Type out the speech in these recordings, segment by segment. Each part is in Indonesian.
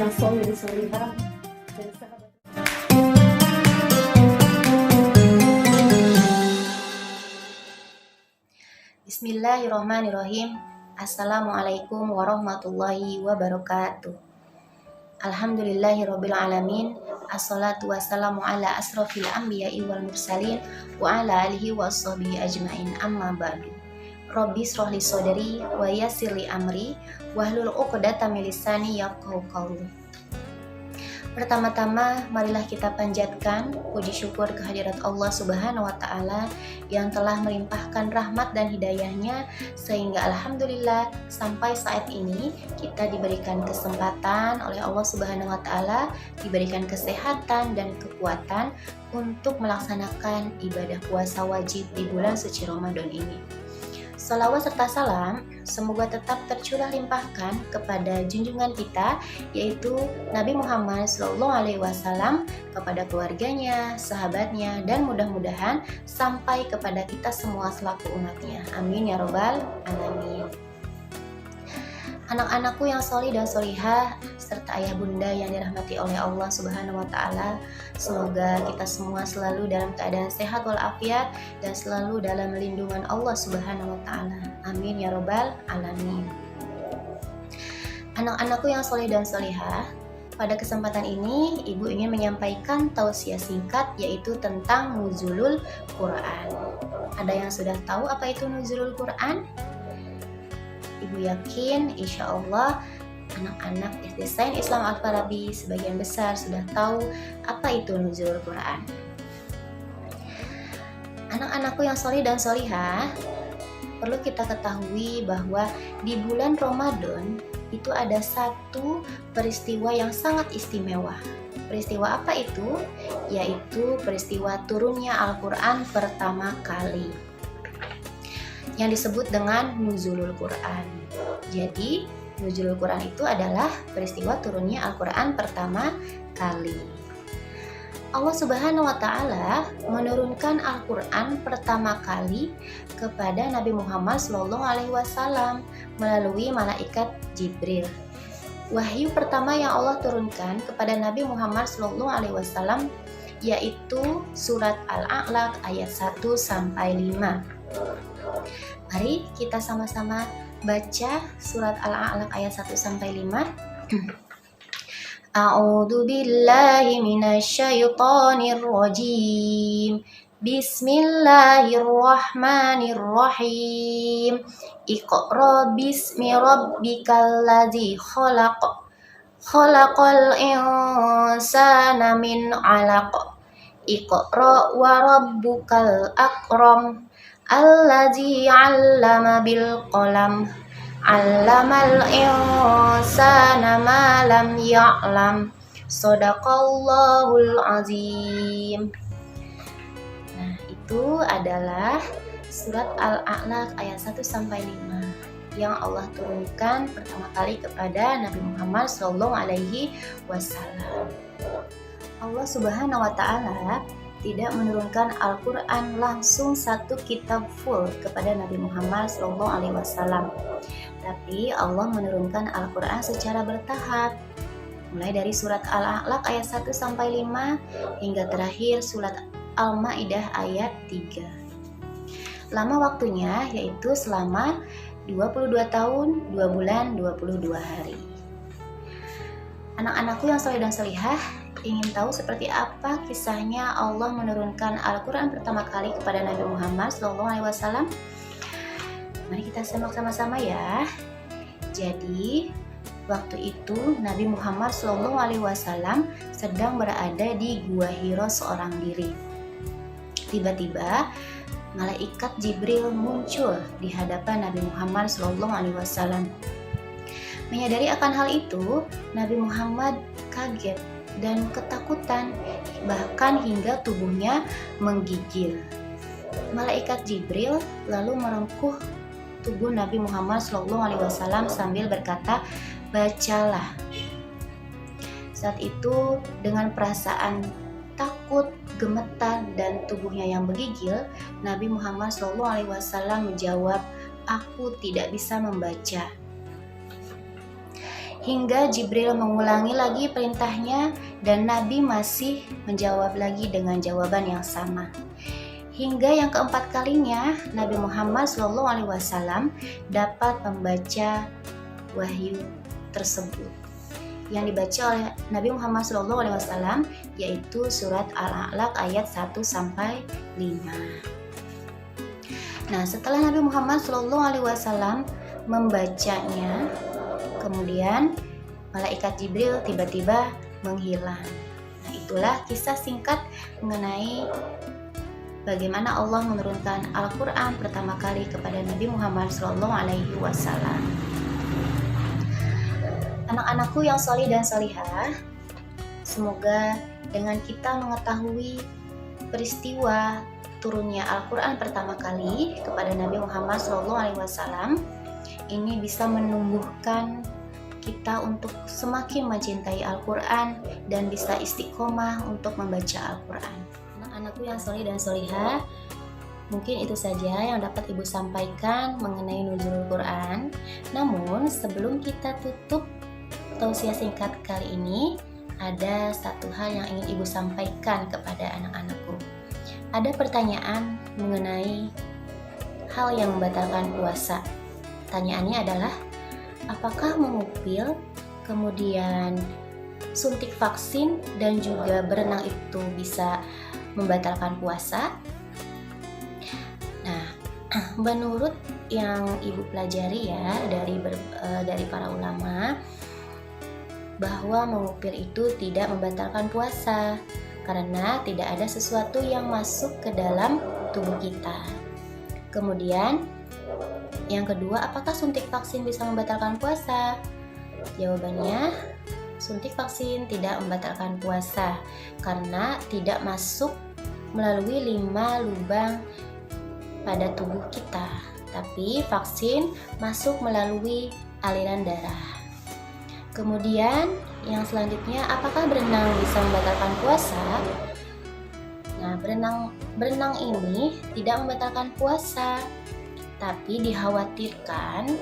yang soleh dan solehah dan sahabat. Bismillahirrahmanirrahim. Assalamualaikum warahmatullahi wabarakatuh. Alhamdulillahirabbil alamin. Assalatu wassalamu ala asrofil anbiya'i wal mursalin wa ala alihi washabihi ajmain. Amma ba'du. Rabbi shrahli sodri wa yassirli amri wahlul 'uqdatam min lisani yafqahu qawli. Pertama-tama, marilah kita panjatkan puji syukur kehadirat Allah Subhanahu wa Ta'ala yang telah melimpahkan rahmat dan hidayahnya, sehingga alhamdulillah sampai saat ini kita diberikan kesempatan oleh Allah Subhanahu wa Ta'ala, diberikan kesehatan dan kekuatan untuk melaksanakan ibadah puasa wajib di bulan suci Ramadan ini. Salawat serta salam semoga tetap tercurah limpahkan kepada junjungan kita, yaitu Nabi Muhammad SAW, kepada keluarganya, sahabatnya, dan mudah-mudahan sampai kepada kita semua selaku umatnya. Amin ya robbal alamin. Anak-anakku yang solih dan solihah, serta ayah bunda yang dirahmati oleh Allah Subhanahu wa Ta'ala, semoga kita semua selalu dalam keadaan sehat walafiat dan selalu dalam lindungan Allah Subhanahu wa Ta'ala. Amin ya robbal alamin. Anak-anakku yang solih dan solihah, pada kesempatan ini ibu ingin menyampaikan tausiah singkat, yaitu tentang nuzulul Quran. Ada yang sudah tahu apa itu nuzulul Quran? Ibu yakin insya Allah anak-anak SD Sains Islam Al-Farabi sebagian besar sudah tahu apa itu nuzulul Quran. Anak-anakku yang solih dan solihah, perlu kita ketahui bahwa di bulan Ramadan itu ada satu peristiwa yang sangat istimewa. Peristiwa apa itu? Yaitu peristiwa turunnya Al-Quran pertama kali, yang disebut dengan nuzulul Quran. Jadi, nuzulul Quran itu adalah peristiwa turunnya Al-Quran pertama kali. Allah Subhanahu wa Ta'ala menurunkan Al-Quran pertama kali kepada Nabi Muhammad SAW melalui malaikat Jibril. Wahyu pertama yang Allah turunkan kepada Nabi Muhammad SAW yaitu surat Al-A'laq ayat 1-5. Mari kita sama-sama baca surat Al-A'laq ayat 1-5. A'udzu billahi minasyaitonir rajim. Bismillahirrahmanirrahim. Iqra bismi rabbikal ladzi khalaq. Khalaqal insana min 'alaq. Iqra wa rabbukal akram. Allazi 'allama bil qalam, 'allamal insana ma lam ya'lam. Shadaqallahul azim. Nah, itu adalah surat Al-A'laq ayat 1-5 yang Allah turunkan pertama kali kepada Nabi Muhammad SAW. Allah Subhanahu wa Ta'ala tidak menurunkan Al-Quran langsung satu kitab full kepada Nabi Muhammad SAW, tapi Allah menurunkan Al-Quran secara bertahap, mulai dari surat Al-A'laq ayat 1-5 hingga terakhir surat Al-Ma'idah ayat 3. Lama waktunya yaitu selama 22 tahun, 2 bulan, 22 hari. Anak-anakku yang soleh dan solihah, ingin tahu seperti apa kisahnya Allah menurunkan Al-Quran pertama kali kepada Nabi Muhammad SAW? Mari kita simak sama-sama ya. Jadi, waktu itu Nabi Muhammad SAW sedang berada di Gua Hira seorang diri. Tiba-tiba, malaikat Jibril muncul di hadapan Nabi Muhammad SAW. Menyadari akan hal itu, Nabi Muhammad kaget dan ketakutan, bahkan hingga tubuhnya menggigil. Malaikat Jibril lalu merengkuh tubuh Nabi Muhammad SAW sambil berkata, "Bacalah." Saat itu dengan perasaan takut, gemetar, dan tubuhnya yang menggigil, Nabi Muhammad SAW menjawab, "Aku tidak bisa membaca." hingga Jibril mengulangi lagi perintahnya dan Nabi masih menjawab lagi dengan jawaban yang sama. Hingga yang keempat kalinya Nabi Muhammad SAW dapat membaca wahyu tersebut yang dibaca oleh Nabi Muhammad SAW, yaitu surat Al-Alaq ayat 1-5. Nah, setelah Nabi Muhammad SAW membacanya, kemudian malaikat Jibril tiba-tiba menghilang. Nah, itulah kisah singkat mengenai bagaimana Allah menurunkan Al-Quran pertama kali kepada Nabi Muhammad SAW. Anak-anakku yang solih dan solihah, semoga dengan kita mengetahui peristiwa turunnya Al-Quran pertama kali kepada Nabi Muhammad SAW, ini bisa menumbuhkan kita untuk semakin mencintai Al-Quran dan bisa istiqomah untuk membaca Al-Quran. Anak-anakku yang solih dan solihah, mungkin itu saja yang dapat Ibu sampaikan mengenai Nuzulul Quran. Namun sebelum kita tutup tausiah singkat kali ini, ada satu hal yang ingin Ibu sampaikan kepada anak-anakku. Ada pertanyaan mengenai hal yang membatalkan puasa. Pertanyaannya adalah, apakah mengupil, kemudian suntik vaksin, dan juga berenang itu bisa membatalkan puasa? Nah, menurut yang Ibu pelajari ya dari para ulama, bahwa mengupil itu tidak membatalkan puasa karena tidak ada sesuatu yang masuk ke dalam tubuh kita. Kemudian yang kedua, apakah suntik vaksin bisa membatalkan puasa? Jawabannya, suntik vaksin tidak membatalkan puasa karena tidak masuk melalui 5 lubang pada tubuh kita, tapi vaksin masuk melalui aliran darah. Kemudian yang selanjutnya, apakah berenang bisa membatalkan puasa? Nah, berenang ini tidak membatalkan puasa, tapi dikhawatirkan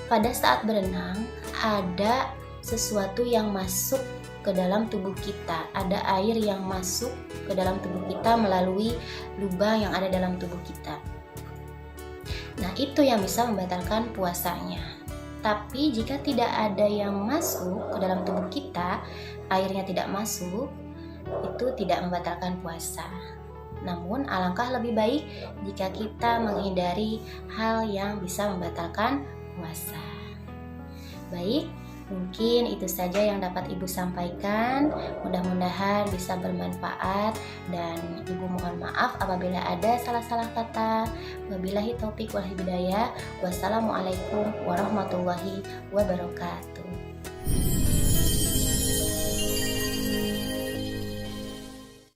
pada saat berenang ada sesuatu yang masuk ke dalam tubuh kita, ada air yang masuk ke dalam tubuh kita melalui lubang yang ada dalam tubuh kita. Nah, itu yang bisa membatalkan puasanya. Tapi jika tidak ada yang masuk ke dalam tubuh kita, airnya tidak masuk, itu tidak membatalkan puasa. Namun alangkah lebih baik jika kita menghindari hal yang bisa membatalkan puasa. Baik, mungkin itu saja yang dapat Ibu sampaikan. Mudah-mudahan bisa bermanfaat dan Ibu mohon maaf apabila ada salah-salah kata. Wabillahi taufik wal hidayah. Wassalamualaikum warahmatullahi wabarakatuh.